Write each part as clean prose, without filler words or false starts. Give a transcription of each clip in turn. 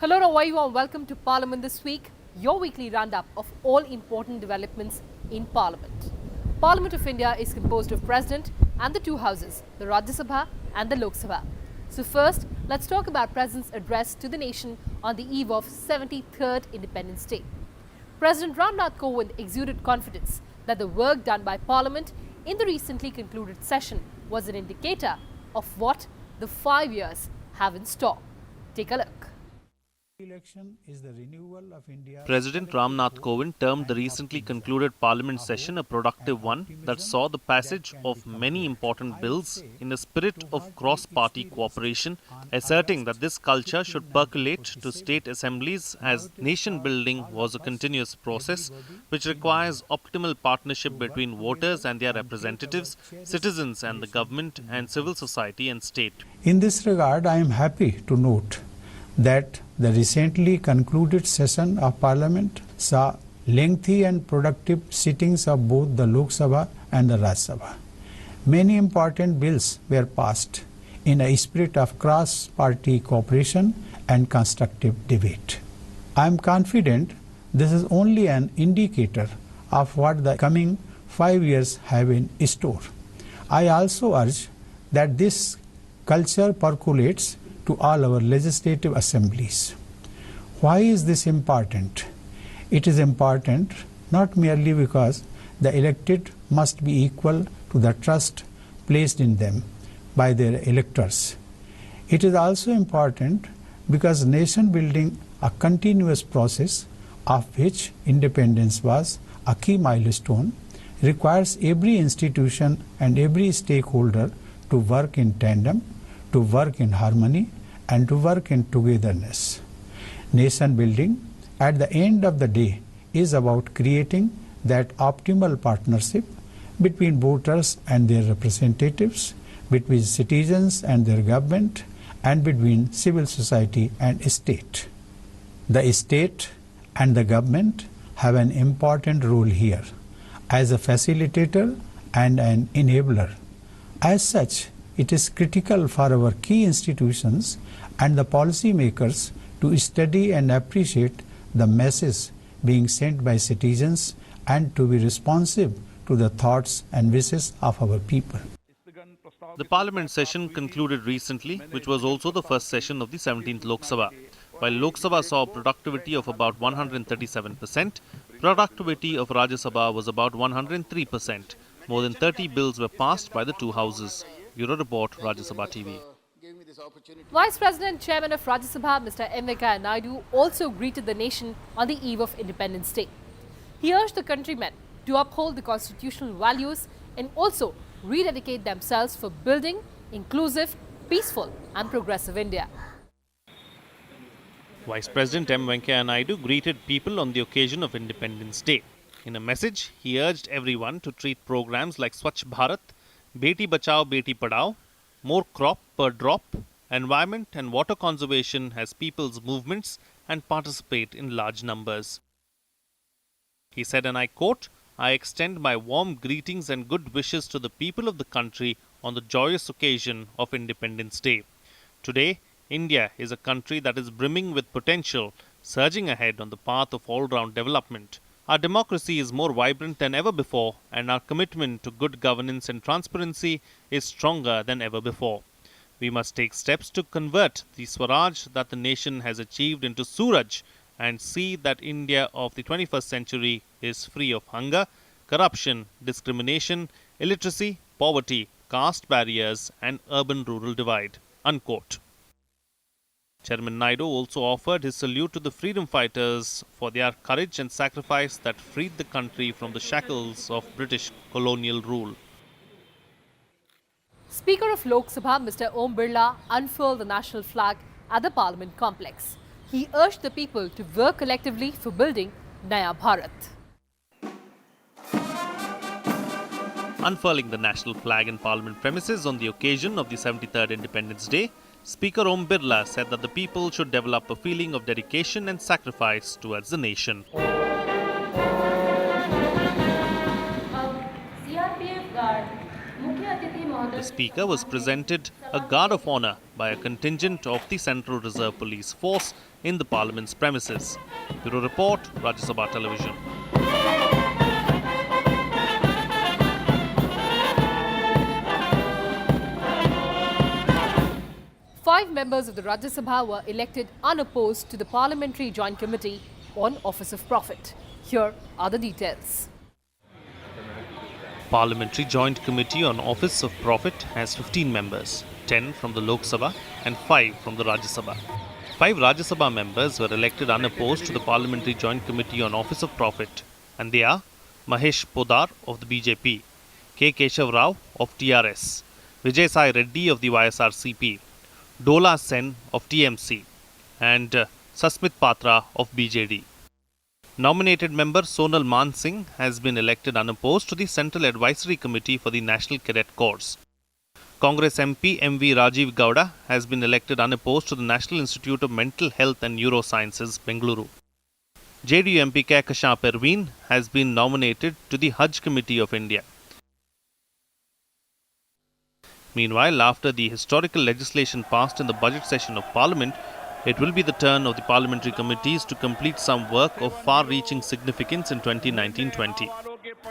Hello and a very warm welcome to Parliament This Week, your weekly roundup of all important developments in Parliament. Parliament of India is composed of President and the two houses, the Rajya Sabha and the Lok Sabha. So first, let's talk about President's address to the nation on the eve of 73rd Independence Day. President Ramnath Kovind exuded confidence that the work done by Parliament in the recently concluded session was an indicator of what the 5 years have in store. Take a look. President Ramnath Kovind termed the recently concluded Parliament session a productive one that saw the passage of many important bills in a spirit of cross-party cooperation, asserting that this culture should percolate to state assemblies as nation-building was a continuous process which requires optimal partnership between voters and their representatives, citizens and the government, and civil society and state. In this regard, I am happy to note that the recently concluded session of Parliament saw lengthy and productive sittings of both the Lok Sabha and the Rajya Sabha. Many important bills were passed in a spirit of cross-party cooperation and constructive debate. I am confident this is only an indicator of what the coming 5 years have in store. I also urge that this culture percolates to all our legislative assemblies. Why is this important? It is important not merely because the elected must be equal to the trust placed in them by their electors. It is also important because nation building, a continuous process of which independence was a key milestone, requires every institution and every stakeholder to work in tandem, to work in harmony, and to work in togetherness. Nation building, at the end of the day, is about creating that optimal partnership between voters and their representatives, between citizens and their government, and between civil society and state. The state and the government have an important role here as a facilitator and an enabler. As such, it is critical for our key institutions and the policy makers to study and appreciate the message being sent by citizens and to be responsive to the thoughts and wishes of our people. The Parliament session concluded recently, which was also the first session of the 17th Lok Sabha. While Lok Sabha saw productivity of about 137%, productivity of Rajya Sabha was about 103%. More than 30 bills were passed by the two houses. Bureau Report, Rajya Sabha TV. Vice President Chairman of Rajya Sabha, Mr. M. Venkaiah Naidu, also greeted the nation on the eve of Independence Day. He urged the countrymen to uphold the constitutional values and also rededicate themselves for building inclusive, peaceful and progressive India. Vice President M. Venkaiah Naidu greeted people on the occasion of Independence Day. In a message, he urged everyone to treat programs like Swachh Bharat, Beti Bachao Beti Padhao, more crop per drop, environment and water conservation as people's movements and participate in large numbers. He said, and I quote, "I extend my warm greetings and good wishes to the people of the country on the joyous occasion of Independence Day. Today, India is a country that is brimming with potential, surging ahead on the path of all-round development. Our democracy is more vibrant than ever before, and our commitment to good governance and transparency is stronger than ever before. We must take steps to convert the Swaraj that the nation has achieved into Suraj and see that India of the 21st century is free of hunger, corruption, discrimination, illiteracy, poverty, caste barriers, and urban-rural divide." Unquote. Chairman Naidu also offered his salute to the freedom fighters for their courage and sacrifice that freed the country from the shackles of British colonial rule. Speaker of Lok Sabha, Mr. Om Birla, unfurled the national flag at the Parliament complex. He urged the people to work collectively for building Naya Bharat. Unfurling the national flag in Parliament premises on the occasion of the 73rd Independence Day, Speaker Om Birla said that the people should develop a feeling of dedication and sacrifice towards the nation. The Speaker was presented a guard of honor by a contingent of the Central Reserve Police Force in the Parliament's premises. Bureau Report, Rajya Sabha Television. Five members of the Rajya Sabha were elected unopposed to the Parliamentary Joint Committee on Office of Profit. Here are the details. Parliamentary Joint Committee on Office of Profit has 15 members, 10 from the Lok Sabha and 5 from the Rajya Sabha. 5 Rajya Sabha members were elected unopposed to the Parliamentary Joint Committee on Office of Profit, and they are Mahesh Podar of the BJP, K. Keshav Rao of TRS, Vijay Sai Reddy of the YSRCP, Dola Sen of TMC, and Sasmit Patra of BJD. Nominated member Sonal Man Singh has been elected unopposed to the Central Advisory Committee for the National Cadet Corps. Congress MP MV Rajiv Gowda has been elected unopposed to the National Institute of Mental Health and Neurosciences, Bengaluru. JDU MP Kehkashan Perveen has been nominated to the Hajj Committee of India. Meanwhile, after the historical legislation passed in the budget session of Parliament, it will be the turn of the parliamentary committees to complete some work of far-reaching significance in 2019-20.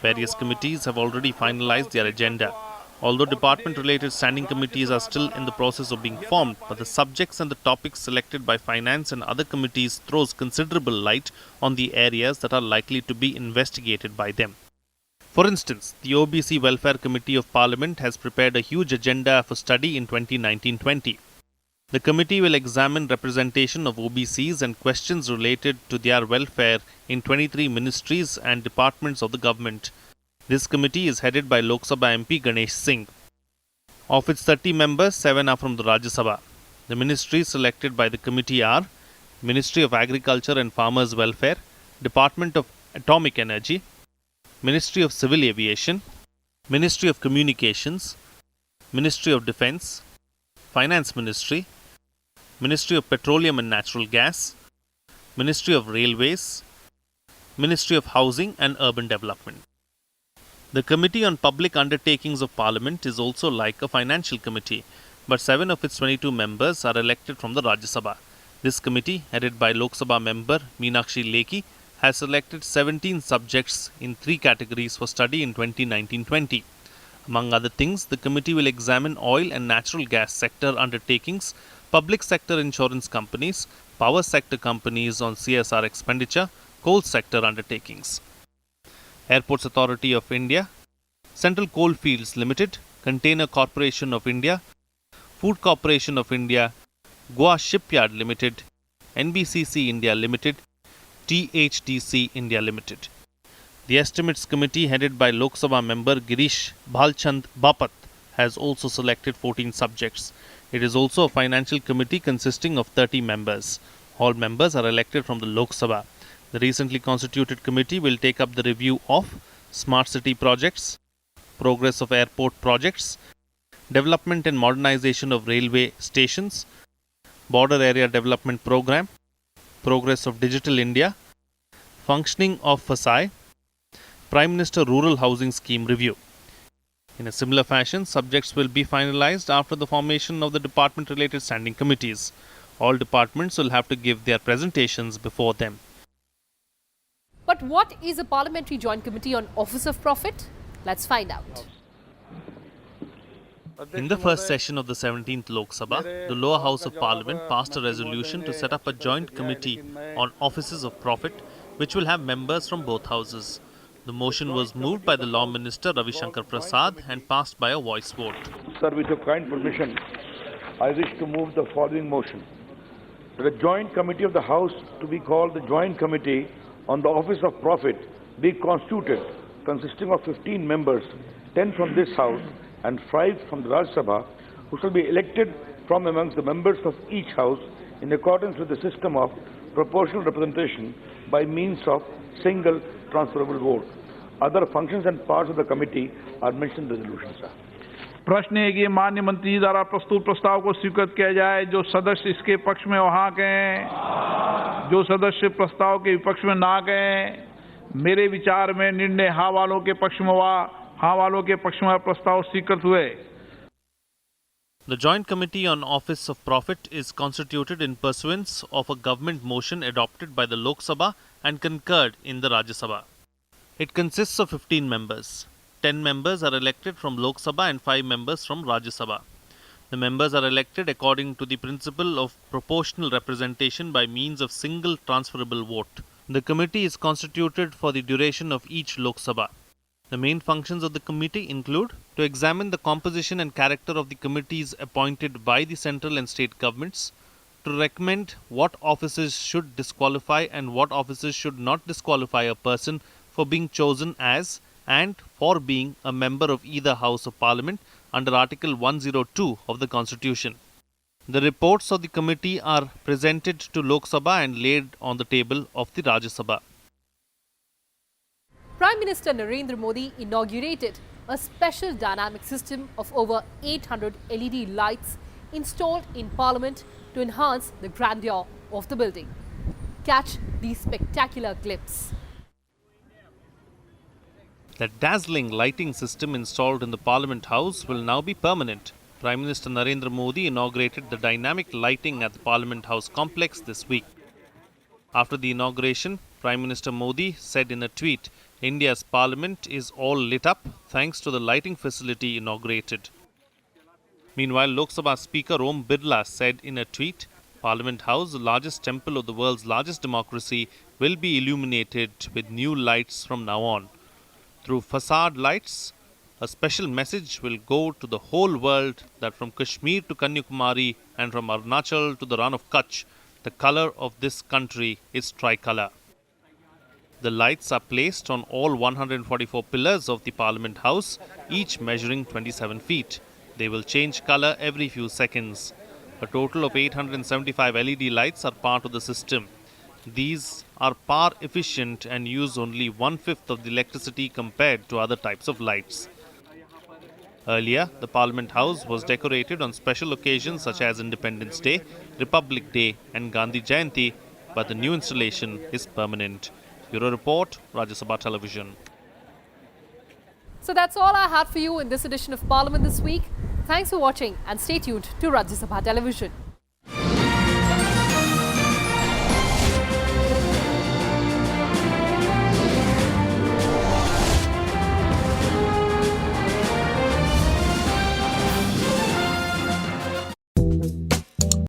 Various committees have already finalized their agenda. Although department-related standing committees are still in the process of being formed, but the subjects and the topics selected by finance and other committees throws considerable light on the areas that are likely to be investigated by them. For instance, the OBC Welfare Committee of Parliament has prepared a huge agenda for study in 2019-20. The committee will examine representation of OBCs and questions related to their welfare in 23 ministries and departments of the government. This committee is headed by Lok Sabha MP Ganesh Singh. Of its 30 members, 7 are from the Rajya Sabha. The ministries selected by the committee are Ministry of Agriculture and Farmers' Welfare, Department of Atomic Energy, Ministry of Civil Aviation, Ministry of Communications, Ministry of Defence, Finance Ministry, Ministry of Petroleum and Natural Gas, Ministry of Railways, Ministry of Housing and Urban Development. The Committee on Public Undertakings of Parliament is also like a financial committee, but 7 of its 22 members are elected from the Rajya Sabha. This committee, headed by Lok Sabha member Meenakshi Lekhi, has selected 17 subjects in 3 categories for study in 2019-20. Among other things, the committee will examine oil and natural gas sector undertakings, public sector insurance companies, power sector companies on CSR expenditure, coal sector undertakings. Airports Authority of India, Central Coalfields Limited, Container Corporation of India, Food Corporation of India, Goa Shipyard Limited, NBCC India Limited, THDC India Limited. The Estimates Committee headed by Lok Sabha member Girish Bhalchand Bapat has also selected 14 subjects. It is also a financial committee consisting of 30 members. All members are elected from the Lok Sabha. The recently constituted committee will take up the review of smart city projects, progress of airport projects, development and modernization of railway stations, border area development program, progress of Digital India, functioning of FASAI, Prime Minister Rural Housing Scheme review. In a similar fashion, subjects will be finalized after the formation of the department-related standing committees. All departments will have to give their presentations before them. But what is a Parliamentary Joint Committee on Office of Profit? Let's find out. In the first session of the 17th Lok Sabha, the lower house of Parliament passed a resolution to set up a joint committee on offices of profit, which will have members from both houses. The motion was moved by the Law Minister Ravi Shankar Prasad and passed by a voice vote. Sir, with your kind permission, I wish to move the following motion. That the Joint Committee of the House to be called the Joint Committee on the Office of Profit be constituted, consisting of 15 members, 10 from this House and 5 from the Rajya Sabha, who shall be elected from amongst the members of each House in accordance with the system of proportional representation by means of single transferable vote. Other functions and parts of the committee are mentioned in the resolution, sir. प्रश्न है कि माननीय मंत्री द्वारा प्रस्तुत प्रस्ताव को स्वीकृत किया जाए। जो सदस्य इसके पक्ष में वहां कहें, जो सदस्य प्रस्ताव के विपक्ष में ना कहें। मेरे विचार में निर्णय हाँ वालों के पक्ष में हुआ, हाँ वालों के पक्ष में प्रस्ताव स्वीकृत हुए। The Joint Committee on Office of Profit is constituted in pursuance of a government motion adopted by the Lok Sabha and concurred in the Rajya Sabha. It consists of 15 members. 10 members are elected from Lok Sabha and 5 members from Rajya Sabha. The members are elected according to the principle of proportional representation by means of single transferable vote. The committee is constituted for the duration of each Lok Sabha. The main functions of the committee include to examine the composition and character of the committees appointed by the central and state governments, to recommend what offices should disqualify and what offices should not disqualify a person for being chosen as and for being a member of either House of Parliament under Article 102 of the Constitution. The reports of the committee are presented to Lok Sabha and laid on the table of the Rajya Sabha. Prime Minister Narendra Modi inaugurated a special dynamic system of over 800 LED lights installed in Parliament to enhance the grandeur of the building. Catch these spectacular clips. The dazzling lighting system installed in the Parliament House will now be permanent. Prime Minister Narendra Modi inaugurated the dynamic lighting at the Parliament House complex this week. After the inauguration, Prime Minister Modi said in a tweet, India's Parliament is all lit up thanks to the lighting facility inaugurated. Meanwhile, Lok Sabha Speaker Om Birla said in a tweet, Parliament House, the largest temple of the world's largest democracy, will be illuminated with new lights from now on. Through facade lights, a special message will go to the whole world that from Kashmir to Kanyakumari and from Arunachal to the Rann of Kutch, the color of this country is tricolour. The lights are placed on all 144 pillars of the Parliament House, each measuring 27 feet. They will change colour every few seconds. A total of 875 LED lights are part of the system. These are power efficient and use only 1/5 of the electricity compared to other types of lights. Earlier, the Parliament House was decorated on special occasions such as Independence Day, Republic Day and Gandhi Jayanti, but the new installation is permanent. Bureau Report, Rajya Sabha Television. So that's all I had for you in this edition of Parliament This Week. Thanks for watching and stay tuned to Rajya Sabha Television.